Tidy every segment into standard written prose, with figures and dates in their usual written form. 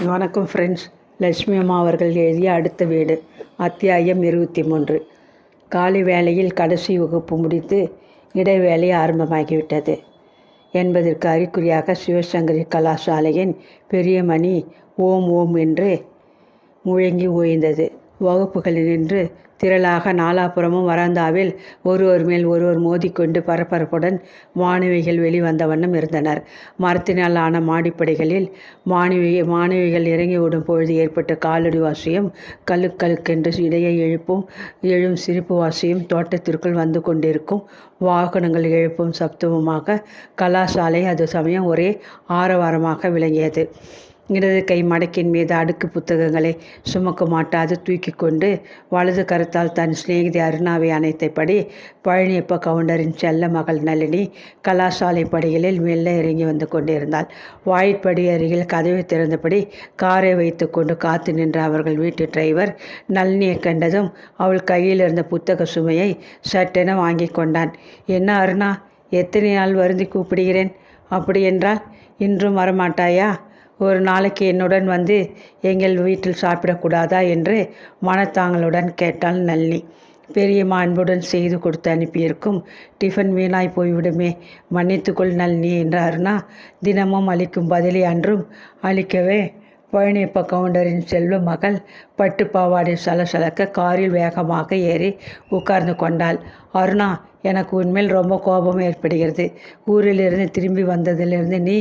வணக்கம் ஃப்ரெண்ட்ஸ். லட்சுமி அம்மா அவர்கள் எழுதிய அடுத்த வீடு, அத்தியாயம் 23. காலை வேளையில் கடைசி வகுப்பு முடித்து இடைவேளை ஆரம்பமாகிவிட்டது என்பதற்கு அறிகுறியாக சிவசங்கரி கலாசாலையின் பெரிய மணி ஓம் ஓம் என்று முழங்கி ஓய்ந்தது. வகுப்புகளில் நின்று திரளாக நாலாபுறமும் வராந்தாவில் ஒருவர் மேல் ஒருவர் மோதிக்கொண்டு பரபரப்புடன் மாணவிகள் வெளிவந்த வண்ணம் இருந்தனர். மரத்தினால் ஆன மாடிப்படிகளில் மாணவிகள் இறங்கி விடும் பொழுது ஏற்பட்ட காலடி வாசியும் கழுக்கென்று இடையே எழும் சிரிப்பு வாசியும் தோட்டத்திற்குள் வந்து கொண்டிருக்கும் வாகனங்கள் எழுப்பும் சப்தமுமாக கலாசாலை அது சமயம் ஒரே ஆரவாரமாக விளங்கியது. இடது கை மடக்கின் மீது அடுக்கு புத்தகங்களை சுமக்க மாட்டாது தூக்கி கொண்டு வலது கரத்தால் தன் சிநேகிதி அருணாவை அணைத்தபடி பழனியப்ப கவுண்டரின் செல்ல மகள் நளினி கலாசாலை படிகளில் மெல்ல இறங்கி வந்து கொண்டிருந்தாள். வாயிற்படி அருகில் கதவை திறந்தபடி காரை வைத்து கொண்டு காத்து நின்ற அவர்கள் வீட்டு டிரைவர் நளினியை கண்டதும் அவள் கையில் இருந்த புத்தக சுமையை சட்டென வாங்கி கொண்டான். என்ன அருணா, எத்தனை நாள் வருந்தி கூப்பிடுகிறேன்? அப்படி என்றால் இன்றும் வரமாட்டாயா? ஒரு நாளைக்கு என்னுடன் வந்து எங்கள் வீட்டில் சாப்பிடக்கூடாதா என்று மனத்தாங்களுடன் கேட்டாள் நளினி. பெரியம்மா அன்புடன் செய்து கொடுத்து அனுப்பியிருக்கும் டிஃபன் வீணாய் போய்விடுமே, மன்னித்துக்கொள் நளினி என்ற அருணா தினமும் அளிக்கும் பதிலை அன்றும் அளிக்கவே பழனியப்ப கவுண்டரின் செல்வ மகள் பட்டு பாவாடை சலசலக்க காரில் வேகமாக ஏறி உட்கார்ந்து கொண்டாள். அருணா, எனக்கு உன்மேல் ரொம்ப கோபம் ஏற்படுகிறது. ஊரிலிருந்து திரும்பி வந்ததிலிருந்து நீ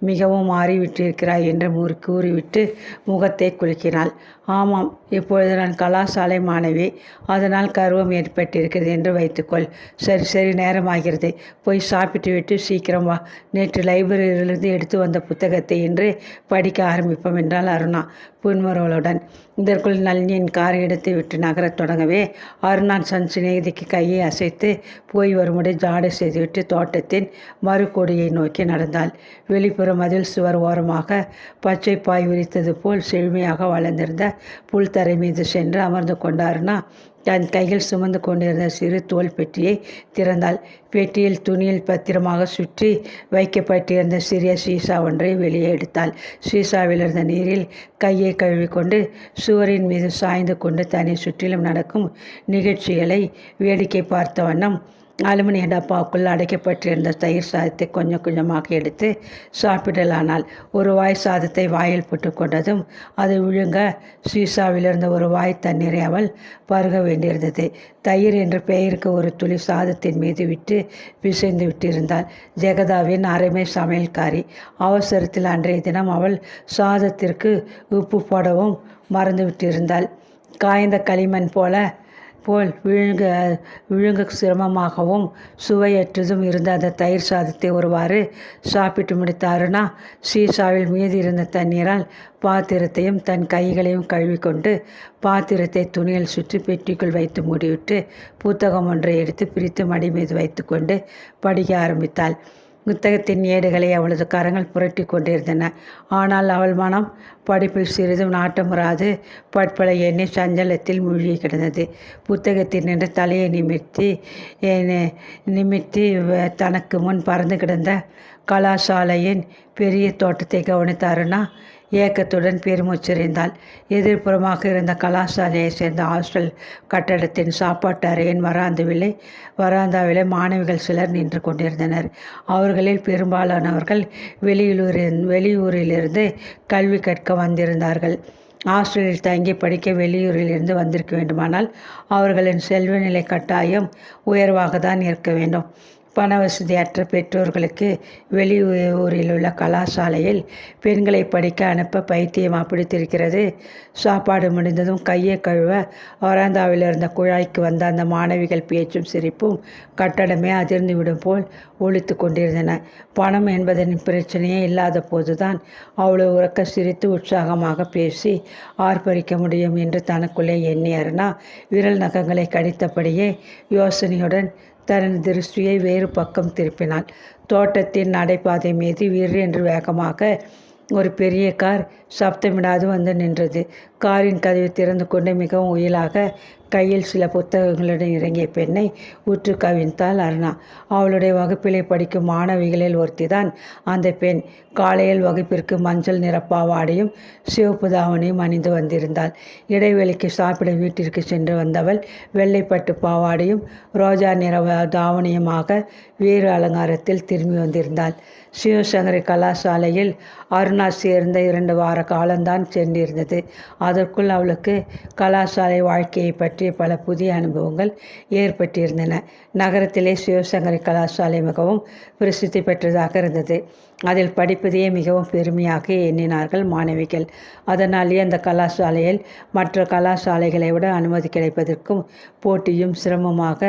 மிகவும் மாறிவிட்டிருக்கிறாய் என்று கூறிவிட்டு முகத்தை குலுக்கினாள். ஆமாம், இப்பொழுது நான் கலாசாலை மாணவி, அதனால் கர்வம் ஏற்பட்டிருக்கிறது என்று வைத்துக்கொள். சரி, நேரமாகிறது, போய் சாப்பிட்டு விட்டு சீக்கிரம் வா. நேற்று லைப்ரரியிலிருந்து எடுத்து வந்த புத்தகத்தை இன்று படிக்க ஆரம்பிப்போம் என்றாள் அருணா புன்முறுவலுடன். இதற்குள் நளினியின் காரை எடுத்து விட்டு நகரத் தொடங்கவே அருணா சன் சிநேகிதிக்கு கையை அசைத்து போய் வரும்படி ஜாடை செய்துவிட்டு தோட்டத்தின் மறுகொடியை நோக்கி நடந்தாள். வெளிப்புற மதில் சுவர் ஓரமாக பச்சை பாய் விரித்தது போல் செழுமையாக வளர்ந்திருந்த புல்தரை மீது சென்று அமர்ந்து கொண்டாருனா தன் கையில் சுமந்து கொண்டிருந்த சிறு தோல் பெட்டியை திறந்தாள். பெட்டியில் துணியில் பத்திரமாக சுற்றி வைக்கப்பட்டிருந்த சிறிய சீசா ஒன்றை வெளியே எடுத்தாள். சீசாவில் இருந்த நீரில் கையை கழுவிக்கொண்டு சுவரின் மீது சாய்ந்து கொண்டு தன்னை சுற்றிலும் நடக்கும் நிகழ்ச்சிகளை வேடிக்கை பார்த்த வண்ணம் அலுமினிய டப்பாவுக்குள் அடைக்கப்பட்டிருந்த தயிர் சாதத்தை கொஞ்சம் கொஞ்சமாக எடுத்து சாப்பிடலானாள். ஒரு வாய் சாதத்தை வாயில் போட்டு கொண்டதும் அதை விழுங்க சீசாவிலிருந்த ஒரு வாய் தண்ணீரை அவள் பருக வேண்டியிருந்தது. தயிர் என்ற பெயருக்கு ஒரு துளி சாதத்தின் மீது விட்டு பிசைந்து விட்டிருந்தாள் ஜெகதாவின் அரைமை சமையல்காரி. அவசரத்தில் அன்றைய தினம் அவள் சாதத்திற்கு உப்பு போடவும் மறந்து விட்டிருந்தாள். காய்ந்த களிமண் போல் விழுங்க சிரமமாகவும் சுவையற்றதும் இருந்த அந்த தயிர் சாதத்தை ஒருவாறு சாப்பிட்டு முடித்த அருணா சீசாவில் மீதி இருந்த தண்ணீரால் பாத்திரத்தையும் தன் கைகளையும் கழுவிக்கொண்டு பாத்திரத்தை துணியில் சுற்றி பெட்டிக்குள் வைத்து மூடிவிட்டு புத்தகம் ஒன்றை எடுத்து பிரித்து மடி மீது வைத்து கொண்டு படிக்க ஆரம்பித்தாள். புத்தகத்தின் ஏடுகளை அவளது கரங்கள் புரட்டி கொண்டிருந்தன. ஆனால் அவள் மனம் படிப்பில் சிறிதும் நாட்டமுறாது பற்பல எண்ணி சஞ்சலத்தில் மூழ்கி கிடந்தது. புத்தகத்தில் நின்று தலையை நிமித்தி தனக்கு முன் பறந்து கிடந்த கலாசாலையின் பெரிய தோட்டத்தை கவனித்த அருணா ஏக்கத்துடன் பெருமூச்செறிந்தாள். எதிர்ப்புறமாக இருந்த கலாசாலையை சேர்ந்த ஹாஸ்டல் கட்டடத்தின் சாப்பாட்டு அறையின் வராந்தாவிலே மாணவிகள் சிலர் நின்று கொண்டிருந்தனர். அவர்களில் பெரும்பாலானவர்கள் வெளியூரிலிருந்து கல்வி கற்க வந்திருந்தார்கள். ஹாஸ்டலில் தங்கி படிக்க வெளியூரிலிருந்து வந்திருக்க வேண்டுமானால் அவர்களின் செல்வ நிலை கட்டாயம் உயர்வாக தான் இருக்க வேண்டும். பண வசதியற்ற பெற்றோர்களுக்கு வெளியூரில் உள்ள கலாசாலையில் பெண்களை படிக்க அனுப்ப பைத்தியமாக பிடித்திருக்கிறது. சாப்பாடு முடிந்ததும் கையை கழுவ வராந்தாவில் இருந்த குழாய்க்கு வந்த அந்த மாணவிகள் பேச்சும் சிரிப்பும் கட்டடமே அதிர்ந்து விடும் போல் ஒலித்து கொண்டிருந்தன. பணம் என்பதன் பிரச்சனையே இல்லாத போதுதான் அவ்வளவு உறக்க சிரித்து உற்சாகமாக பேசி ஆர்ப்பரிக்க முடியும் என்று தனக்குள்ளே எண்ணி அருணா விரல் நகங்களை கடித்தபடியே யோசனையுடன் தனது திருஷ்டியை வேறு பக்கம் திருப்பினாள். தோட்டத்தின் நடைபாதை மீது என்று வேகமாக ஒரு பெரிய கார் சப்தமிடாது வந்து நின்றது. காரின் கதவை திறந்து கொண்டு மிகவும் உயிலாக கையில் சில புத்தகங்களுடன் இறங்கிய பெண்ணை உற்று கவிழ்ந்தாள் அருணா. அவளுடைய வகுப்பிலே படிக்கும் மாணவிகளில் ஒருத்திதான் அந்த பெண். காலையில் வகுப்பிற்கு மஞ்சள் நிற பாவாடையும் சிவப்பு தாவணியும் அணிந்து வந்திருந்தாள். இடைவெளிக்கு சாப்பிட வீட்டிற்கு சென்று வந்தவள் வெள்ளைப்பட்டு பாவாடையும் ரோஜா நிற தாவணியுமாக வேறு அலங்காரத்தில் திரும்பி வந்திருந்தாள். சிவசங்கரி கலாசாலையில் அருணா சேர்ந்த 2 வார காலம்தான் சென்றிருந்தது. அதற்குள் அவளுக்கு கலாசாலை வாழ்க்கையை பற்றிய பல புதிய அனுபவங்கள் ஏற்பட்டிருந்தன. நகரத்திலே சிவசங்கரி கலாசாலை மிகவும் பிரசித்தி பெற்றதாக இருந்தது. அதில் படிப்பதையே மிகவும் பெருமையாக எண்ணினார்கள் மாணவிகள். அதனாலேயே அந்த கலாசாலையில் மற்ற கலாசாலைகளை விட அனுமதி கிடைப்பதற்கும் போட்டியும் சிரமமாக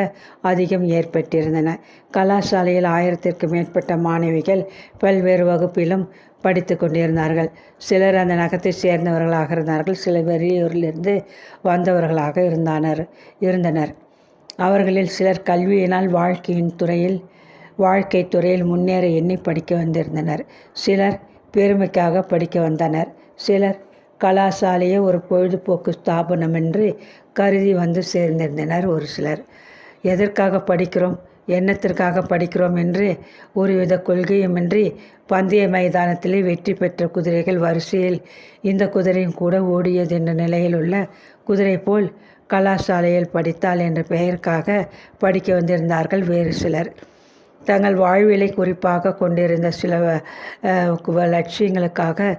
அதிகம் ஏற்பட்டிருந்தன. கலாசாலையில் 1000த்திற்கு மேற்பட்ட மாணவிகள் பல்வேறு வகுப்பிலும் படித்து கொண்டிருந்தார்கள். சிலர் அந்த நகரத்தை சேர்ந்தவர்களாக இருந்தார்கள், சிலர் வெளியூரிலிருந்து வந்தவர்களாக இருந்தனர். அவர்களில் சிலர் கல்வியினால் வாழ்க்கை துறையில் முன்னேற எண்ணி படிக்க வந்திருந்தனர். சிலர் பெருமைக்காக படிக்க வந்தனர். சிலர் கலாசாலையை ஒரு பொழுதுபோக்கு ஸ்தாபனம் என்று கருதி வந்து சேர்ந்திருந்தனர். ஒரு சிலர் எதற்காக படிக்கிறோம், எண்ணத்திற்காக படிக்கிறோம் என்று ஒருவித கொள்கையுமின்றி பந்தய மைதானத்திலே வெற்றி பெற்ற குதிரைகள் வரிசையில் இந்த குதிரையும் கூட ஓடியது என்ற நிலையில் உள்ள குதிரை போல் கலாசாலையில் படித்தால் என்ற பெயருக்காக படிக்க வந்திருந்தார்கள் வேறு சிலர். தங்கள் வாழ்விலை குறிப்பாக கொண்டிருந்த சில லட்சியங்களுக்காக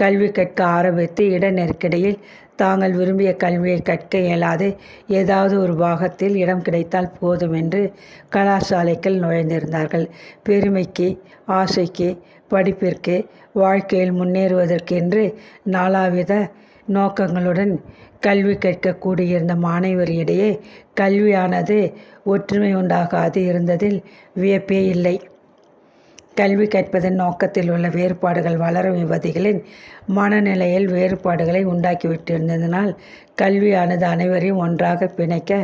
கல்வி கற்க ஆரம்பித்து இட நெருக்கடியில் தாங்கள் விரும்பிய கல்வியை கற்க இயலாது ஏதாவது ஒரு பாகத்தில் இடம் கிடைத்தால் போதும் என்று கலாசாலைகள் நுழைந்திருந்தார்கள். பெருமைக்கு, ஆசைக்கு, படிப்பிற்கு, வாழ்க்கையில் முன்னேறுவதற்கென்று நாலாவித நோக்கங்களுடன் கல்வி கற்க கூடியிருந்த மாணவரிடையே கல்வியானது ஒற்றுமை உண்டாகாது இருந்ததில் வியப்பே இல்லை. கல்வி கற்பதன் நோக்கத்தில் உள்ள வேறுபாடுகள் வளரும் யுவதிகளின் மனநிலையில் வேறுபாடுகளை உண்டாக்கிவிட்டிருந்ததனால் கல்வியானது அனைவரையும் ஒன்றாக பிணைக்க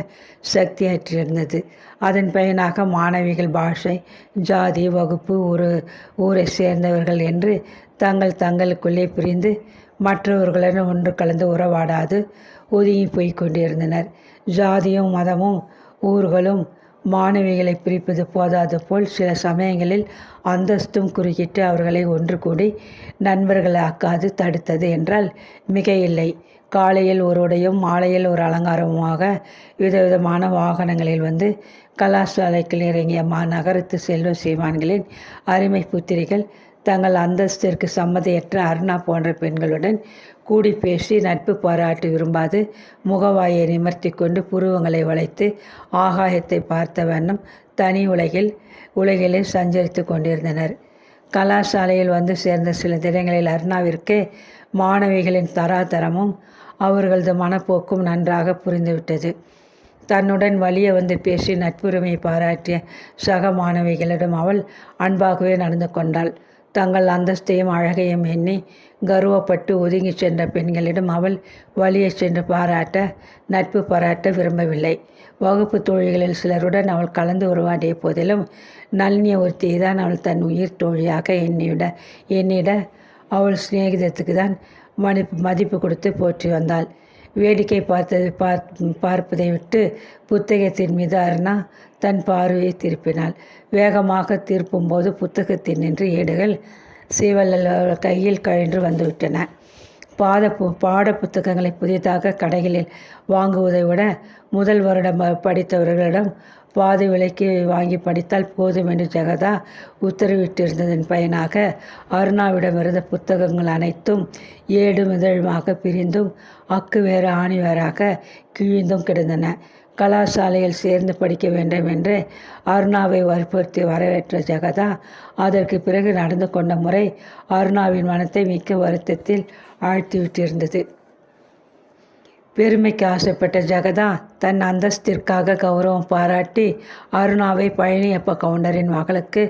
சக்தியற்றிருந்தது. அதன் பயனாக மாணவிகள் பாஷை, ஜாதி, வகுப்பு, ஊரை சேர்ந்தவர்கள் என்று தங்களுக்குள்ளே பிரிந்து மற்றவர்களுடன் ஒன்று கலந்து உறவாடாது ஒதுங்கி போய் கொண்டிருந்தனர். ஜாதியும் மதமும் ஊர்களும் மாணவிகளை பிரிப்பது போதாது போல் சில சமயங்களில் அந்தஸ்தும் குறுக்கிட்டு அவர்களை ஒன்று கூடி நண்பர்களாக்காது தடுத்தது என்றால் மிக இல்லை. காலையில் ஒரு உடையும் மாலையில் ஒரு அலங்காரமுமாக விதவிதமான வாகனங்களில் வந்து கலாசாலைக்கு இறங்கிய நகரத்து செல்வ சீமான்களின் அருமை புத்திரிகள் தங்கள் அந்தஸ்திற்கு சம்மதியற்ற அருணா போன்ற பெண்களுடன் கூடி பேசி நட்பு பாராட்டு விரும்பாது முகவாயை நிமர்த்தி கொண்டு புருவங்களை வளைத்து ஆகாயத்தை பார்த்த வண்ணம் தனி உலகிலே சஞ்சரித்து கொண்டிருந்தனர். கலாசாலையில் வந்து சேர்ந்த சில தினங்களில் அருணாவிற்கு மாணவிகளின் தராதரமும் அவர்களது மனப்போக்கும் நன்றாக புரிந்துவிட்டது. தன்னுடன் வலிய வந்து பேசி நட்புரிமை பாராட்டிய சக மாணவிகளிடம் அவள் அன்பாகவே நடந்து கொண்டாள். தங்கள் அந்தஸ்தையும் அழகையும் எண்ணி கர்வப்பட்டு ஒதுங்கி சென்ற பெண்களிடம் அவள் வலியை சென்று நட்பு பாராட்ட விரும்பவில்லை. வகுப்பு தோழிகளில் சிலருடன் அவள் கலந்து உருவாடிய போதிலும் நளினிய ஒருத்தியை தான் அவள் தன் உயிர் தோழியாக எண்ணிட அவள் சிநேகிதத்துக்கு தான் மதிப்பு கொடுத்து போற்றி வந்தாள். வேடிக்கை பார்ப்பதை விட்டு புத்தகத்தின் மீது அருணா தன் பார்வையை திருப்பினாள். வேகமாக திருப்பும்போது புத்தகத்தின் நின்று ஏடுகள் சீவல் கையில் கழன்று வந்துவிட்டன. பாட புத்தகங்களை புதிதாக கடைகளில் வாங்குவதை விட முதல் வருடம் படித்தவர்களிடம் பாதி விலைக்கு வாங்கி படித்தால் போதும் என்று ஜெகதா உத்தரவிட்டிருந்ததன் பயனாக அருணாவிடமிருந்த புத்தகங்கள் அனைத்தும் ஏடும் இதழுமாக பிரிந்தும் அக்கு வேறு ஆணி வேறாக கிழிந்தும் கிடந்தன. கலாசாலையில் சேர்ந்து படிக்க வேண்டும் என்று அருணாவை வற்புறுத்தி வரவேற்ற ஜெகதா அதற்கு பிறகு நடந்து கொண்ட முறை அருணாவின் மனத்தை மிக்க வருத்தத்தில் ஆழ்த்திவிட்டிருந்தது. பெருமைக்கு ஆசைப்பட்ட ஜெகதா தன் அந்தஸ்திற்காக கௌரவம் பாராட்டி அருணாவை பழனியப்ப கவுண்டரின் மகளுக்கு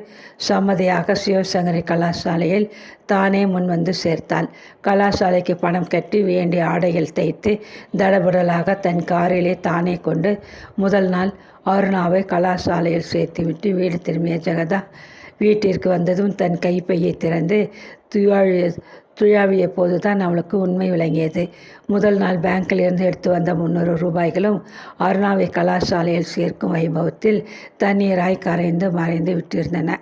சம்மதியாக சிவசங்கரி கலாசாலையில் தானே முன்வந்து சேர்த்தாள். கலாசாலைக்கு பணம் கட்டி வேண்டிய ஆடைகள் தைத்து தடபுடலாக தன் காரிலே தானே கொண்டு முதல் நாள் அருணாவை கலாசாலையில் சேர்த்துவிட்டு வீடு திரும்பிய ஜெகதா வீட்டிற்கு வந்ததும் தன் கைப்பையை திறந்து துழாவிய போதுதான் அவளுக்கு உண்மை விளங்கியது. முதல் நாள் பேங்கில் இருந்து எடுத்து வந்த 300 ரூபாய்களும் அருணாவை கலாசாலையில் சேர்க்கும் வைபவத்தில் தண்ணீராய் கரைந்து மறைந்து விட்டிருந்தன.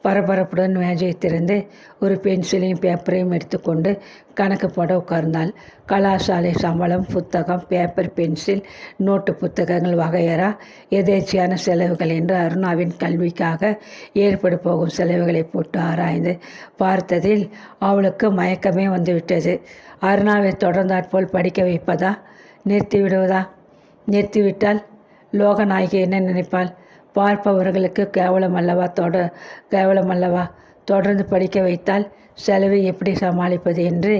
பரபரப்புடன் மேஜை திறந்து ஒரு பென்சிலையும் பேப்பரையும் எடுத்துக்கொண்டு கணக்கு போட உட்கார்ந்தாள். கலாசாலை சம்பளம், புத்தகம், பேப்பர், பென்சில், நோட்டு புத்தகங்கள் வகையறா எதேச்சியான செலவுகள் என்று அருணாவின் கல்விக்காக ஏற்படு போகும் செலவுகளை போட்டு ஆராய்ந்து பார்த்ததில் அவளுக்கு மயக்கமே வந்துவிட்டது. அருணாவை தொடர்ந்தாற்போல் படிக்க வைப்பதா, நிறுத்திவிடுவதா? நிறுத்திவிட்டால் லோகநாயகி என்ன நினைப்பாள்? பார்ப்பவர்களுக்கு கேவலமல்லவா? தொடர்ந்து படிக்க வைத்தால் செலவை எப்படி சமாளிப்பது என்று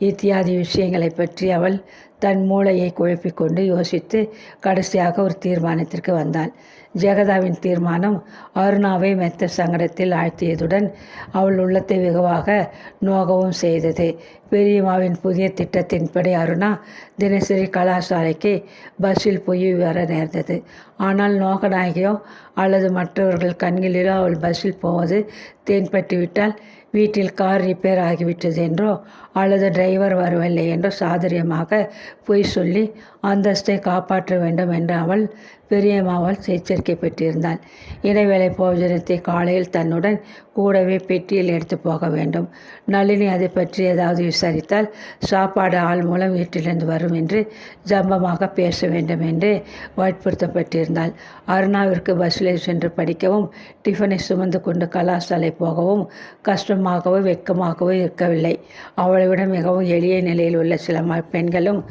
இத்தியாதி விஷயங்களை பற்றி அவள் தன் மூளையை குழப்பிக்கொண்டு யோசித்து கடைசியாக ஒரு தீர்மானத்திற்கு வந்தாள். ஜெகதாவின் தீர்மானம் அருணாவை மெத்த சங்கடத்தில் ஆழ்த்தியதுடன் அவள் உள்ளத்தை வெகுவாக நோகவும் செய்தது. பெரியம்மாவின் புதிய திட்டத்தின்படி அருணா தினசரி கலாசாலைக்கு பஸ்ஸில் போய் வர நேர்ந்தது. ஆனால் லோகநாயகியோ அல்லது மற்றவர்கள் கண்களிலோ அவள் பஸ்ஸில் போவது தென்பட்டுவிட்டால் வீட்டில் கார் ரிப்பேர் ஆகிவிட்டது என்றோ அல்லது டிரைவர் வரவில்லை என்றோ சாதுரியமாக பொய் சொல்லி அந்தஸ்தை காப்பாற்ற வேண்டும் என்று அவள் பெரியம்மாவால் எச்சரிக்கை பெற்றிருந்தாள். இடைவேளை போஜனத்தை காலையில் தன்னுடன் கூடவே பெட்டியில் எடுத்து போக வேண்டும். நளினி அதை பற்றி ஏதாவது விசாரித்தால் சாப்பாடு ஆள் மூலம் வீட்டிலிருந்து வரும் என்று ஜம்பமாக பேச வேண்டும் என்று வற்புறுத்தப்பட்டிருந்தாள். அருணாவிற்கு பஸ்ஸில் சென்று படிக்கவும் டிஃபனை சுமந்து கொண்டு கலாசாலை போகவும் கஷ்டமாகவோ வெட்கமாகவோ இருக்கவில்லை. அவளை விட மிகவும் எளிய நிலையில் உள்ள சில பெண்களும்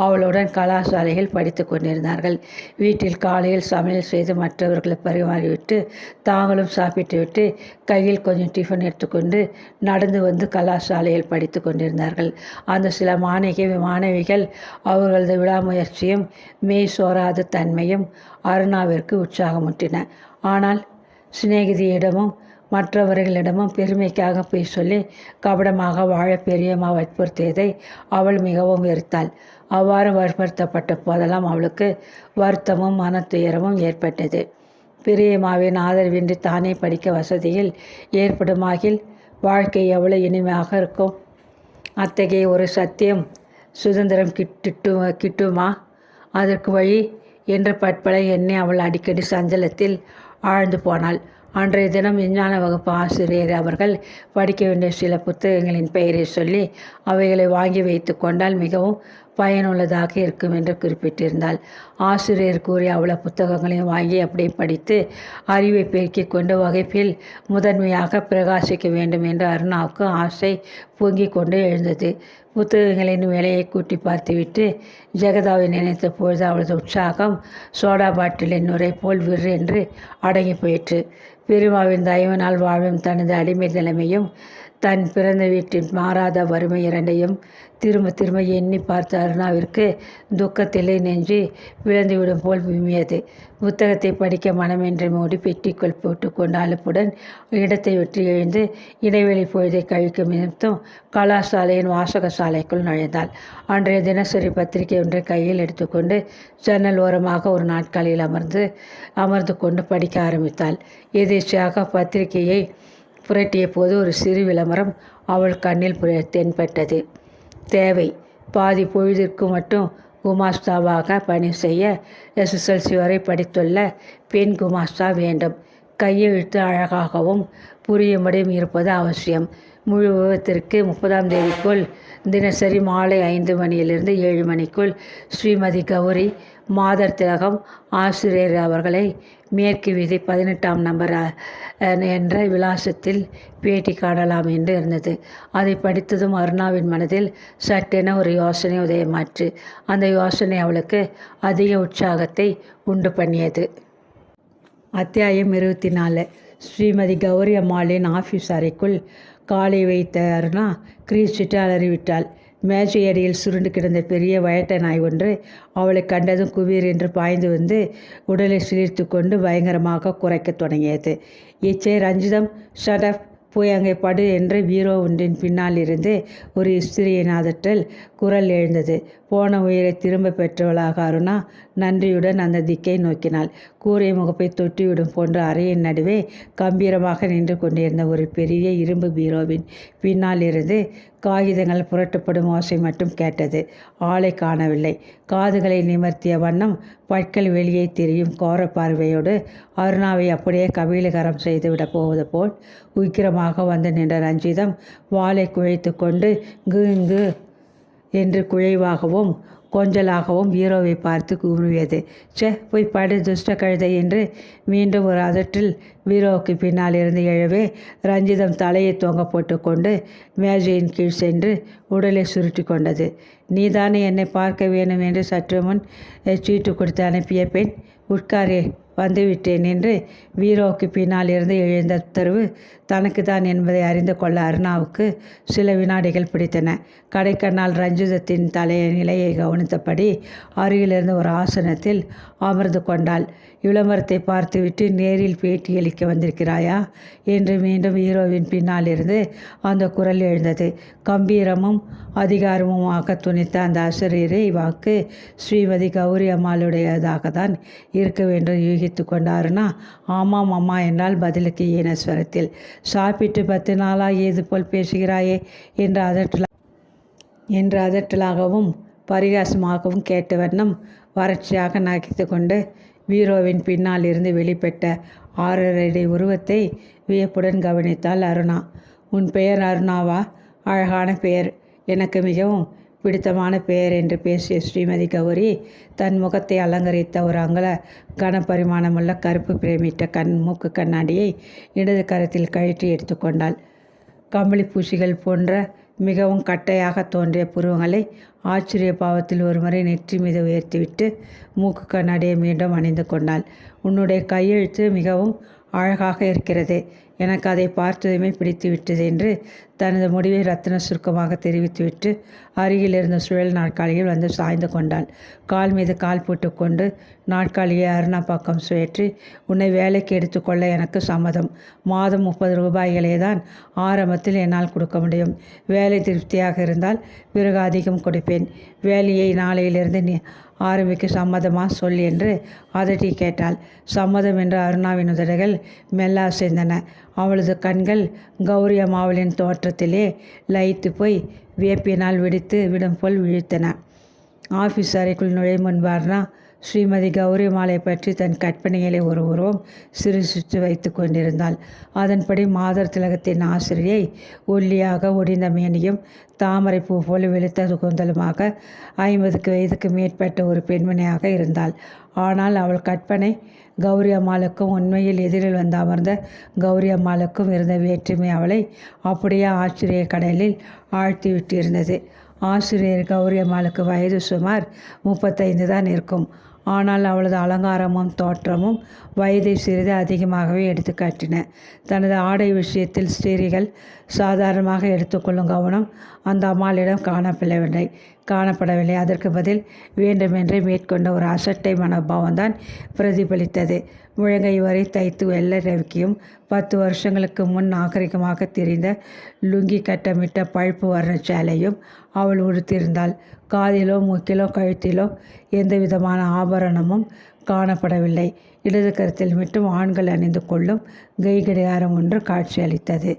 அவளுடன் கலாசாலையில் படித்து கொண்டிருந்தார்கள். வீட்டில் காலையில் சமையல் செய்து மற்றவர்களை பரிமாறிவிட்டு தாங்களும் சாப்பிட்டுவிட்டு கையில் கொஞ்சம் டிஃபன் எடுத்துக்கொண்டு நடந்து வந்து கலாசாலையில் படித்து கொண்டிருந்தார்கள். அந்த சில மாணவிகள் அவர்களது விடாமுயற்சியும் மெய் சோராத தன்மையும் அருணாவிற்கு உற்சாகமூட்டின. ஆனால் சிநேகிதியிடமும் மற்றவர்களிடமும் பெருமைக்காக போய் சொல்லி கபடமாக வாழ பெரியம்மா வற்புறுத்தியதை அவள் மிகவும் வெறுத்தாள். அவ்வாறு வற்புறுத்தப்பட்ட போதெல்லாம் அவளுக்கு வருத்தமும் மனத்துயரமும் ஏற்பட்டது. பெரியம்மாவின் ஆதரவின்றி தானே படிக்க வசதியில் ஏற்படுமாகில் வாழ்க்கை எவ்வளவு இனிமையாக இருக்கும். அத்தகைய ஒரு சத்தியம் சுதந்திரம் கிட்டுமா? அதற்கு வழி என்று பற்பல எண்ணி அவள் அடிக்கடி சஞ்சலத்தில் ஆழ்ந்து போனாள். அன்றைய தினம் விஞ்ஞான வகுப்பு ஆசிரியர் அவர்கள் படிக்க வேண்டிய சில புத்தகங்களின் பெயரை சொல்லி அவைகளை வாங்கி வைத்து கொண்டால் மிகவும் பயனுள்ளதாக இருக்கும் என்று குறிப்பிட்டிருந்தாள். ஆசிரியர் கூறிய அவ்வளவு புத்தகங்களையும் வாங்கி அப்படியே படித்து அறிவை பெருக்கிக் கொண்டு வகுப்பில் முதன்மையாக பிரகாசிக்க வேண்டும் என்று அருணாவுக்கு ஆசை பொங்கிக் கொண்டு எழுந்தது. புத்தகங்களின் விலையை கூட்டி பார்த்துவிட்டு ஜெகதாவை நினைத்த பொழுது அவளது உற்சாகம் சோடா பாட்டிலின் நுரை போல் விற்றென்று அடங்கி போயிற்று. பெருமாவின் தயவினால் வாழும் தனது அடிமை நிலைமையும் தன் பிறந்த வீட்டின் மாறாத வறுமை இரண்டையும் திரும்ப திரும்ப எண்ணி பார்த்த அருணாவிற்கு துக்கத்திலே நெஞ்சு விழுந்துவிடும் போல் விம்மியது. புத்தகத்தை படிக்க மனமென்று மூடி பெட்டிக்குள் போட்டுக்கொண்டு அலுப்புடன் இடத்தை விட்டு எழுந்து இடைவெளி பொழுதை கழிக்கும் நிமித்தம் கலாசாலையின் வாசக சாலைக்குள் நுழைந்தாள். அன்றைய தினசரி பத்திரிகை ஒன்றை கையில் எடுத்துக்கொண்டு ஜன்னல் ஓரமாக ஒரு நாட்காலில் அமர்ந்து கொண்டு படிக்க ஆரம்பித்தாள். எதேச்சையாக பத்திரிகையை புரட்டிய போது ஒரு சிறு விளம்பரம் அவள் கண்ணில் தென்பட்டது. தேவை: பாதி பொழுதிற்கு மட்டும் குமாஸ்தாவாக பணி செய்ய SSLC வரை படித்துள்ள பெண் குமாஸ்தா வேண்டும். கையெழுத்து அழகாகவும் புரியும்படியும் இருப்பது அவசியம். முழு விவரத்திற்கு 30ஆம் தேதிக்குள் தினசரி மாலை 5 மணியிலிருந்து 7 மணிக்குள் ஸ்ரீமதி கௌரி மாதர் திலகம் ஆசிரியர் அவர்களை மேற்கு வீதி 18ஆம் நம்பர் என்ற விலாசத்தில் பேட்டி காணலாம் என்று இருந்தது. அதை படித்ததும் அருணாவின் மனதில் சட்டென ஒரு யோசனை உதயமாற்று. அந்த யோசனை அவளுக்கு அதிக உற்சாகத்தை உண்டு பண்ணியது. அத்தியாயம் 24. ஸ்ரீமதி கௌரி அம்மாளின் ஆஃபீஸ் அறைக்குள் காலை வைத்த அருணா கிரீச்சிட்டு அலறிவிட்டாள். மேஜையடியில் சுருண்டு கிடந்த பெரிய வயட்ட நாய் ஒன்று அவளை கண்டதும் குபீர் என்று பாய்ந்து வந்து உடலை சிலிர்த்து கொண்டு பயங்கரமாக குறைக்க தொடங்கியது. இச்சை ரஞ்சிதம், ஷடப், போய் அங்கே படு என்று பீரோ ஒன்றின் பின்னால் இருந்து ஒரு ஸ்திரியின் அதட்டல் குரல் எழுந்தது. போன உயிரை திரும்ப பெற்றவளாக அருணா நன்றியுடன் அந்த திக்கை நோக்கினாள். கூரை முகப்பை தொட்டிவிடும் போன்ற அறையின் நடுவே கம்பீரமாக நின்று கொண்டிருந்த ஒரு பெரிய இரும்பு பீரோவின் பின்னால் இருந்து காகிதங்கள் புரட்டப்படும் ஓசை மட்டும் கேட்டது. ஆளை காணவில்லை. காதுகளை நிமர்த்திய வண்ணம் பற்கள் வெளியே தெரியும் கோர பார்வையோடு அருணாவை அப்படியே கபீலகரம் செய்துவிடப் போவது போல் உக்கிரமாக வந்து நின்ற ரஞ்சிதம் வாளை குழைத்து கொண்டு இங்கு என்று குழைவாகவும் கொஞ்சலாகவும் பீரோவை பார்த்து கூறியது. போய் படு துஷ்ட கழுதை என்று மீண்டும் ஒரு அதற்றில் பீரோவுக்கு பின்னால் இருந்து எழவே ரஞ்சிதம் தலையை தொங்க போட்டு கொண்டு மேஜையின் கீழ் சென்று உடலை சுருட்டி கொண்டது. நீதானே என்னை பார்க்க வேணும் என்று சற்று முன் சீட்டு கொடுத்து அனுப்பிய பெண், உட்காரே, வந்துவிட்டேன் என்று பீரோவுக்கு பின்னால் இருந்து எழுந்த உத்தரவு தனக்கு தான் என்பதை அறிந்து கொள்ள அருணாவுக்கு சில வினாடிகள் பிடித்தன. கடைக்கண்ணால் ரஞ்சிதத்தின் நிலையை கவனித்தபடி அருகிலிருந்து ஒரு ஆசனத்தில் அமர்ந்து கொண்டாள். விளம்பரத்தை பார்த்துவிட்டு நேரில் பேட்டியளிக்க வந்திருக்கிறாயா என்று மீண்டும் ஹீரோவின் பின்னால் இருந்து அந்த குரல் எழுந்தது. கம்பீரமும் அதிகாரமுமாக துணித்த அந்த ஆசிரியரை வாக்கு ஸ்ரீமதி கௌரி அம்மாளுடையதாக தான் இருக்க வேண்டும் யூகித்து கொண்டாருனா ஆமாம் அம்மா என்றால் பதிலுக்கு ஈனஸ்வரத்தில். சாப்பிட்டு 10 நாளாக ஏது போல் பேசுகிறாயே என்று அதட்டலாகவும் பரிகாசமாகவும் கேட்ட வண்ணம் வறட்சியாக நகைத்து கொண்டு பீரோவின் பின்னால் இருந்து வெளிப்பட்ட 6.5 அடி உருவத்தை வியப்புடன் கவனித்தாள் அருணா. உன் பெயர் அருணாவா? அழகான பெயர், எனக்கு மிகவும் பிடித்தமான பெயர் என்று பேசிய ஸ்ரீமதி கௌரி தன் முகத்தை அலங்கரித்த ஒரு அங்கல கனப்பரிமாணமுள்ள கருப்பு பிரேமிட்ட மூக்கு கண்ணாடியை இடது கரத்தில் கழற்றி எடுத்துக்கொண்டாள். கம்பளி பூச்சிகள் போன்ற மிகவும் கட்டையாக தோன்றிய புருவங்களை ஆச்சரிய பாவத்தில் ஒருமுறை நெற்றி மீது உயர்த்திவிட்டு மூக்கு கண்ணாடியை மீண்டும் அணிந்து கொண்டாள். உன்னுடைய கையெழுத்து மிகவும் அழகாக இருக்கிறது, எனக்கு அதை பார்த்ததுமே பிடித்து விட்டது என்று தனது முடிவை ரத்தின சுருக்கமாக தெரிவித்துவிட்டு அருகில் இருந்த சுழல் நாற்காலியில் வந்து சாய்ந்து கொண்டாள். கால் மீது கால் போட்டுக்கொண்டு நாற்காலியை அருணா பக்கம் சுழற்றி, உன்னை வேலைக்கு எடுத்துக்கொள்ள எனக்கு சம்மதம். மாதம் 30 ரூபாய்களே தான் ஆரம்பத்தில் என்னால் கொடுக்க முடியும். வேலை திருப்தியாக இருந்தால் பிறகு அதிகம் கொடுப்பேன். வேலையை நாளையிலிருந்து ஆரம்பிக்க சம்மதமா சொல் என்று அதட்டி கேட்டாள். சம்மதம் என்று அருணாவின் உதடுகள் மெல்ல அசைந்தன. அவளது கண்கள் கௌரி அம்மாவளின் தோற்றத்திலே லயித்து போய் வியப்பினால் விடும் போல் விழித்தன. ஆஃபீஸ் அறைக்குள் நுழையும் முன்பார்னா ஸ்ரீமதி கௌரி அம்மாளை பற்றி தன் கற்பனைகளை ஒரு உருவம் சிறுசித்து வைத்து கொண்டிருந்தாள். அதன்படி மாதர் திலகத்தின் ஆசிரியை ஒல்லியாக ஒடிந்த மேனியும் தாமரை பூ போல வெளுத்த கூந்தலுமாக 50 வயதுக்கு மேற்பட்ட ஒரு பெண்மணியாக இருந்தாள். ஆனால் அவள் கற்பனை கௌரி அம்மாளுக்கும் உண்மையில் எதிரில் வந்து அமர்ந்த கௌரி அம்மாளுக்கும் இருந்த வேற்றுமை அவளை அப்படியே ஆச்சரிய கடலில் ஆழ்த்தி விட்டிருந்தது. ஆசிரியர் கௌரி அம்மாளுக்கு வயது சுமார் 35 தான் இருக்கும். ஆனால் அவளது அலங்காரமும் தோற்றமும் வயதை சிறிது அதிகமாகவே எடுத்து காட்டின. தனது ஆடை விஷயத்தில் ஸ்திரீகள் சாதாரணமாக எடுத்துக்கொள்ளும் கவனம் அந்த அம்மாளிடம் காணப்படவில்லை. அதற்கு பதில் வேண்டுமென்றே மேற்கொண்ட ஒரு அசட்டை மனோபாவம்தான் பிரதிபலித்தது. முழங்கை வரை தைத்து வெள்ளை ரவிக்கியும் 10 வருஷங்களுக்கு முன் நாகரிகமாக தெரிந்த லுங்கி கட்டமிட்ட பழுப்பு வர்ண சேலையும் அவள் உடுத்திருந்தாள். காதிலோ மூக்கிலோ கழுத்திலோ எந்த விதமான ஆபரணமும் காணப்படவில்லை. இடது கருத்தில் மட்டும் ஆண்கள் அணிந்து கொள்ளும் கை கடிகாரம் ஒன்று காட்சியளித்தது.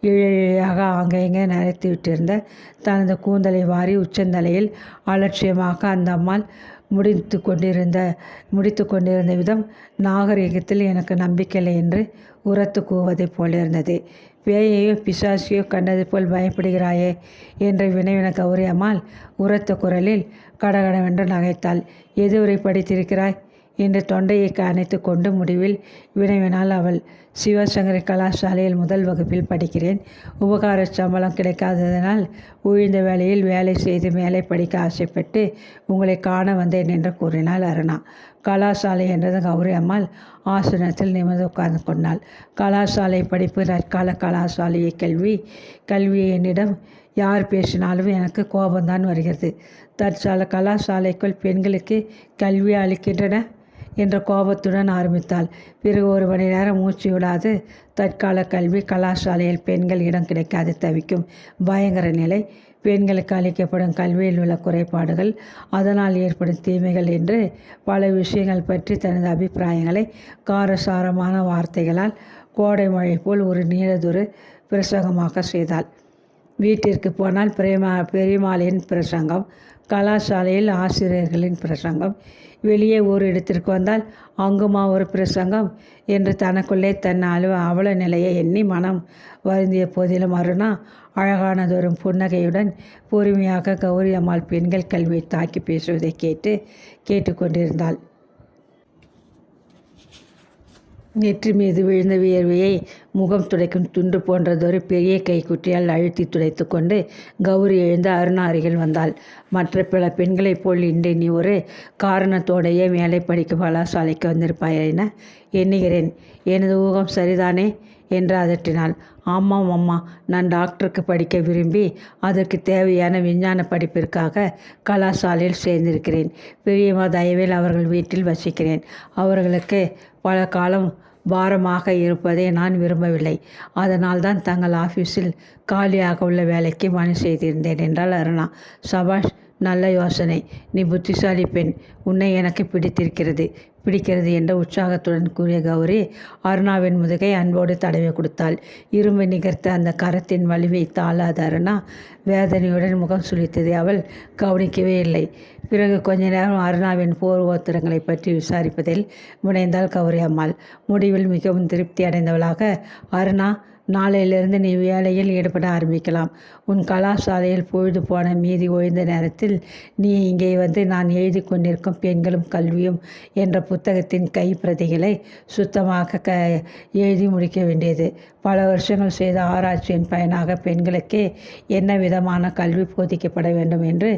இழையாக ஆங்கைங்கே நரைத்து விட்டிருந்த தனது கூந்தலை வாரி உச்சந்தலையில் அலட்சியமாக அந்த அம்மாள் முடித்து கொண்டிருந்த விதம் நாகரிகத்தில் எனக்கு நம்பிக்கையில்லை என்று உரத்து கூவதை போலிருந்தது. பேயையோ பிசாசியோ கண்டது போல் பயப்படுகிறாயே என்ற வினவின கௌரி அம்மாள் உரத்த குரலில் கடகடவென்று நகைத்தாள். எதுவரை படித்திருக்கிறாய் என்று தொண்டையை அணைத்து கொண்டு முடிவில் வினவினாள் அவள். சிவசங்கரி கலாசாலையில் 1 வகுப்பில் படிக்கிறேன். உபகார சம்பளம் கிடைக்காததனால் உழிந்த வேளையில் வேலை செய்து மேலே படிக்க ஆசைப்பட்டு உங்களை காண வந்தேன் என்று கூறினாள் அருணா. கலாசாலை என்றது கௌரி அம்மாள் ஆசனத்தில் நிமிர்ந்து உட்கார்ந்து கொண்டாள். கலாசாலை படிப்பு நற்கால கலாசாலையை கல்வியை என்னிடம் யார் பேசினாலும் எனக்கு கோபம்தான் வருகிறது. தற்சால கலாசாலைக்குள் பெண்களுக்கு கல்வி அளிக்கின்றன என்ற கோபத்துடன் ஆரம்பித்தாள். பிறகு 1 மணி நேரம் மூச்சு விடாது தற்கால கல்வி கலாசாலையில் பெண்கள் இடம் கிடைக்காது தவிக்கும் பயங்கர நிலை. பெண்களுக்கு அளிக்கப்படும் கல்வியில் உள்ள குறைபாடுகள், அதனால் ஏற்படும் தீமைகள் என்று பல விஷயங்கள் பற்றி தனது அபிப்பிராயங்களை காரசாரமான வார்த்தைகளால் கோடை மழை போல் ஒரு நீண்டதொரு பிரசங்கமாக செய்தாள். வீட்டிற்கு போனால் பெரியம்மாளின் பிரசங்கம், கலாசாலையில் ஆசிரியர்களின் பிரசங்கம், வெளியே ஒரு இடத்திற்கு வந்தால் அங்குமா ஒரு பிரசங்கம் என்று தனக்குள்ளே தன் அவல நிலையை எண்ணி மனம் வருந்திய போதிலும் அருணா அழகானதொரு புன்னகையுடன் பொறுமையாக கௌரி அம்மாள் பெண்கள் கல்வியை தாக்கி பேசுவதை கேட்டுக்கொண்டிருந்தாள். நெற்றி மீது விழுந்த வியர்வையை முகம் துடைக்கும் துண்டு போன்றதொரு பெரிய கைக்குட்டியால் அழுத்தி துடைத்து கொண்டு கௌரி எழுந்து அருணா அருகில் வந்தாள். மற்ற பல பெண்களைப் போல் இன்று நீ ஒரு காரணத்தோடையே மேலே படிக்க கலாசாலைக்கு வந்திருப்பாய் என எண்ணுகிறேன். எனது ஊகம் சரிதானே என்று அதட்டினாள். ஆமாம் அம்மா, நான் டாக்டருக்கு படிக்க விரும்பி அதற்கு தேவையான விஞ்ஞான படிப்பிற்காக கலாசாலையில் சேர்ந்திருக்கிறேன். பெரியம்மா தயவில் அவர்கள் வீட்டில் வசிக்கிறேன். அவர்களுக்கு பல காலம் பாரமாக இருப்பதை நான் விரும்பவில்லை. அதனால்தான் தங்கள் ஆஃபீஸில் காலியாக உள்ள வேலைக்கு மனு செய்திருந்தேன் என்றாள் அருணா. சபாஷ், நல்ல யோசனை. நீ புத்திசாலி பெண். உன்னை எனக்கு பிடிக்கிறது என்ற உற்சாகத்துடன் கூறிய கௌரி அருணாவின் முதுகை அன்போடு தடவி கொடுத்தாள். இரும்பு நிகர்த்த அந்த கரத்தின் வலிமை தாளாத அருணா வேதனையுடன் முகம் சுளித்ததை அவள் கவனிக்கவே இல்லை. பிறகு கொஞ்ச நேரம் அருணாவின் போர்வோத்திரங்களை பற்றி விசாரிப்பதில் முனைந்தாள் கௌரி அம்மாள். முடிவில் மிகவும் திருப்தி அடைந்தவளாக, அருணா, நாளையிலிருந்து நீ வேலையில் ஈடுபட ஆரம்பிக்கலாம். உன் கலாசாலையில் பொழுது போன மீதி ஒழிந்த நேரத்தில் நீ இங்கே வந்து நான் எழுதி கொண்டிருக்கும் பெண்களும் கல்வியும் என்ற புத்தகத்தின் கைப்பிரதிகளை சுத்தமாக எழுதி முடிக்க வேண்டியது. பல வருஷங்கள் செய்த ஆராய்ச்சியின் பயனாக பெண்களுக்கே என்ன விதமான கல்வி போதிக்கப்பட வேண்டும் என்று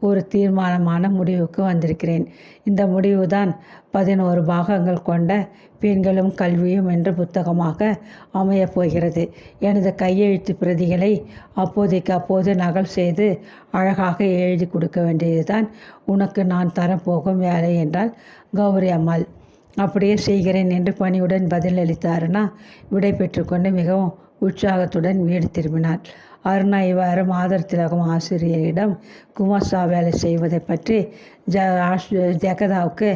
ஒரு தீர்மானமான முடிவுக்கு வந்திருக்கிறேன். இந்த முடிவுதான் 11 பாகங்கள் கொண்ட பெண்களும் கல்வியும் என்ற புத்தகமாக அமையப் போகிறது. எனது கையெழுத்து பிரதிகளை அப்போது நகல் செய்து அழகாக எழுதி கொடுக்க வேண்டியதுதான் உனக்கு நான் தரப்போகும் வேலை என்றாள் கௌரி அம்மாள். அப்படியே செய்கிறேன் என்று பணியுடன் பதிலளித்த அருணா விடை பெற்றுக்கொண்டு மிகவும் உற்சாகத்துடன் வீடு திரும்பினாள். அருணா இவ்வாறு மாதர் திலகம் ஆசிரியரிடம் குமாஸ்தா வேலை செய்வதை பற்றி ஜெகதாவுக்கு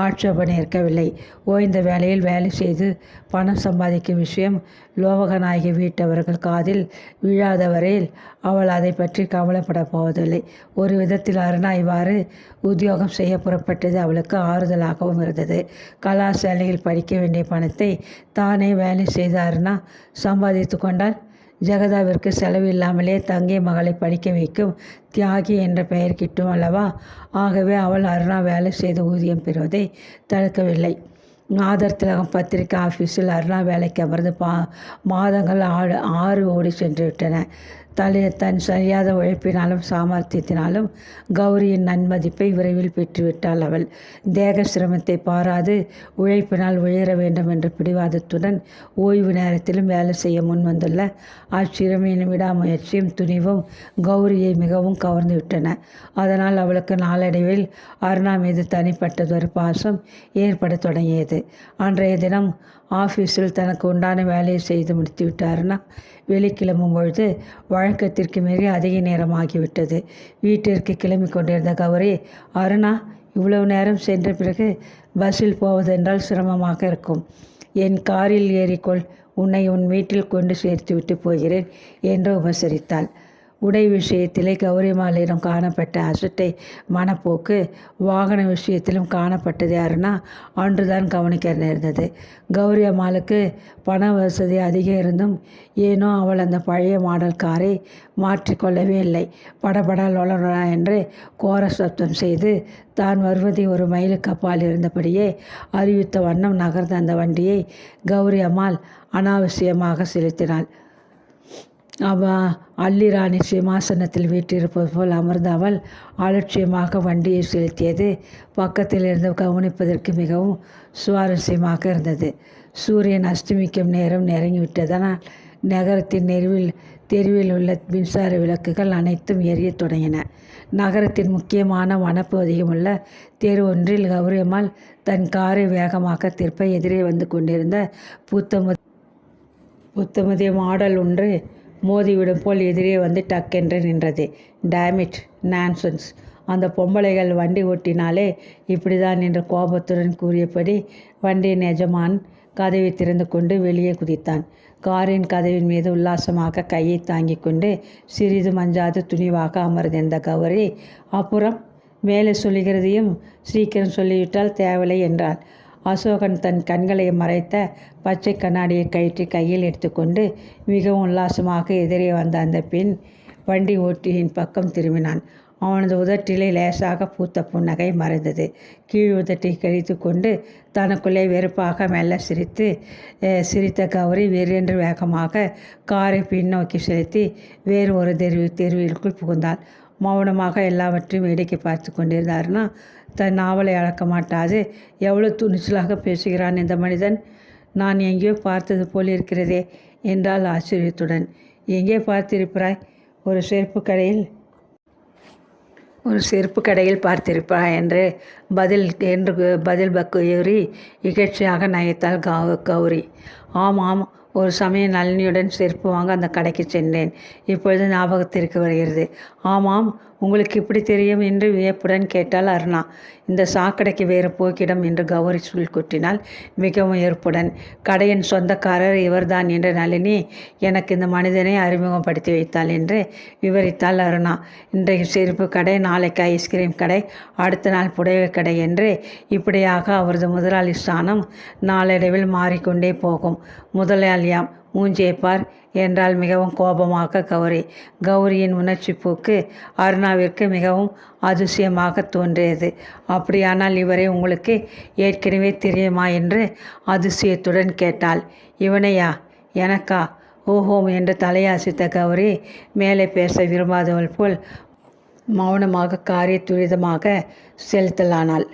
ஆட்சேபனை இருக்கவில்லை. ஓய்ந்த வேலையில் வேலை செய்து பணம் சம்பாதிக்கும் விஷயம் லோகநாயகி வீட்டவர்கள் காதில் விழாத வரையில் அவள் அதை பற்றி கவலைப்பட போவதில்லை. ஒரு விதத்தில் அருணா இவ்வாறு உத்தியோகம் செய்ய புறப்பட்டது அவளுக்கு ஆறுதலாகவும் இருந்தது. கலாசாலையில் படிக்க வேண்டிய பணத்தை தானே வேலை செய்து அருணா சம்பாதித்து கொண்டால் ஜெகதாவிற்கு செலவில்லாமலே தங்கிய மகளை படிக்க வைக்கும் தியாகி என்ற பெயர் கிட்டும் அல்லவா? ஆகவே அவள் அருணா வேலை செய்து ஊதியம் பெறுவதை தடுக்கவில்லை. மாதர் திலகம் பத்திரிகை ஆஃபீஸில் அருணா வேலைக்கு அமர்ந்து மாதங்கள் 6 ஓடி சென்று விட்டன. தன் சரியாத உழைப்பினாலும் சாமர்த்தியத்தினாலும் கௌரியின் நன்மதிப்பை விரைவில் பெற்றுவிட்டாள் அவள். தேக சிரமத்தை பாராது உழைப்பினால் உயர வேண்டும் என்ற பிடிவாதத்துடன் ஓய்வு நேரத்திலும் வேலை செய்ய முன்வந்துள்ள அச்சிறுமியின் விடாமுயற்சியும் துணிவும் கௌரியை மிகவும் கவர்ந்து விட்டன. அதனால் அவளுக்கு நாளடைவில் அருணா மீது தனிப்பட்டதொரு பாசம் ஏற்பட தொடங்கியது. அன்றைய தினம் ஆஃபீஸில் தனக்கு உண்டான வேலையை செய்து முடித்துவிட்டு அருணா வெளிக்கிளம்பும் பொழுது வழக்கத்திற்கு மீறி அதிக நேரமாகிவிட்டது. வீட்டிற்கு கிளம்பி கொண்டிருந்த கௌரி, அருணா, இவ்வளவு நேரம் சென்ற பிறகு பஸ்ஸில் போவதென்றால் சிரமமாக இருக்கும். என் காரில் ஏறிக்கொள், உன்னை உன் வீட்டில் கொண்டு சேர்த்துவிட்டு போகிறேன் என்று உபசரித்தாள். உடை விஷயத்திலே கௌரிமாலிடம் காணப்பட்ட அசட்டை மனப்போக்கு வாகன விஷயத்திலும் காணப்பட்டது அருணா அன்றுதான் கவனிக்க நேர்ந்தது. கௌரி அம்மாளுக்கு பண வசதி அதிகம் இருந்தும் ஏனோ அவள் அந்த பழைய மாடல் காரை மாற்றிக்கொள்ளவே இல்லை. படபடா லொலா என்று கோர சப்தம் செய்து தான் வருவதை ஒரு மைலுக்கு அப்பால் இருந்தபடியே அறிவித்த வண்ணம் நகர்ந்த அந்த வண்டியை கௌரி அம்மாள் அனாவசியமாக செலுத்தினாள். அல்லிராணி சிம்மாசனத்தில் வீற்றிருப்பது போல் அமர்ந்த அவள் அலட்சியமாக வண்டியை செலுத்தியது பக்கத்தில் இருந்து கவனிப்பதற்கு மிகவும் சுவாரஸ்யமாக இருந்தது. சூரியன் அஸ்தமிக்கும் நேரம் நெருங்கிவிட்டதனால் நகரத்தின் தெருவில் உள்ள மின்சார விளக்குகள் அனைத்தும் எரிய தொடங்கின. நகரத்தின் முக்கியமான வனப்பகுதியும் உள்ள தெரு ஒன்றில் கௌரியம்மாள் தன் காரை வேகமாக திருப்ப எதிரே வந்து கொண்டிருந்த புத்தமுதிய மாடல் ஒன்று மோதிவிடும் போல் எதிரே வந்து டக்கென்று நின்றது. டேமிட், நான்சென்ஸ், அந்த பொம்பளைகள் வண்டி ஓட்டினாலே இப்படி தான் என்று கோபத்துடன் கூறியபடி வண்டியின் எஜமான் கதவை திறந்து கொண்டு வெளியே குதித்தான். காரின் கதவின் மீது உல்லாசமாக கையை தாங்கி கொண்டு சிறிது மஞ்சாது துணிவாக அமர்ந்திருந்த கௌரி, அப்புறம் மேலே சொல்லுகிறதையும் சீக்கிரம் சொல்லிவிட்டால் தேவலை என்றாள். அசோகன் தன் கண்களை மறைத்த பச்சை கண்ணாடியை கயிற்றி கையில் எடுத்துக்கொண்டு மிகவும் உல்லாசமாக எதிரே வந்த அந்த பெண் வண்டி ஓட்டியின் பக்கம் திரும்பினான். அவனது உதட்டிலே லேசாக பூத்த புன்னகை மறைந்தது. கீழ் உதட்டை கழித்து கொண்டு தனக்குள்ளே வெறுப்பாக மெல்ல சிரித்த கௌரி வெறியென்று வேகமாக காரை பின்னோக்கி செலுத்தி வேறு ஒரு தெருவிற்குள் புகுந்தாள். மௌனமாக எல்லாவற்றையும் வேடிக்கை பார்த்து கொண்டிருந்தார்னா தன் நாவலை அளக்க மாட்டாது எவ்வளோ துணிச்சலாக பேசுகிறான் இந்த மனிதன். நான் எங்கேயோ பார்த்தது போல் இருக்கிறதே என்றாள் ஆச்சரியத்துடன். எங்கே பார்த்திருப்பாய்? ஒரு செருப்பு கடையில் பார்த்திருப்பாய் என்று பதில் பக்குயரி இகழ்ச்சியாக நகைத்தாள் கௌரி. ஆமாம், ஒரு சமயம் நளினியுடன் செருப்பு வாங்க அந்த கடைக்கு சென்றேன். இப்பொழுது ஞாபகத்திற்கு வருகிறது. ஆமாம், உங்களுக்கு இப்படி தெரியும் என்று வியப்புடன் கேட்டாள் அருணா. இந்த சாக்கடைக்கு வேறு போக்கிடம் என்று கௌரி கொட்டினாள் மிகவும் ஏற்புடன். கடையின் சொந்தக்காரர் இவர்தான் என்று நளினி எனக்கு இந்த மனிதனை அறிமுகப்படுத்தி வைத்தாள் என்று விவரித்தாள் அருணா. இன்றைக்கு செருப்பு கடை, நாளைக்கு ஐஸ்கிரீம் கடை, அடுத்த நாள் புடவை கடை என்று இப்படியாக அவரது முதலாளி ஸ்தானம் நாளடைவில் மாறிக்கொண்டே போகும். முதலாளியாம், மூஞ்சியை பார் என்றால் மிகவும் கோபமாக கௌரி. கௌரியின் உணர்ச்சி போக்கு அருணாவிற்கு மிகவும் அதிசயமாக தோன்றியது. அப்படியானால் இவரை உங்களுக்கு ஏற்கனவே தெரியுமா என்று அதிசயத்துடன் கேட்டாள். இவனையா? எனக்கா? ஓஹோம் என்று தலையாசித்த கௌரி மேலே பேச விரும்பாதவள் போல் மௌனமாக காரை துரிதமாக செலுத்தலானாள்.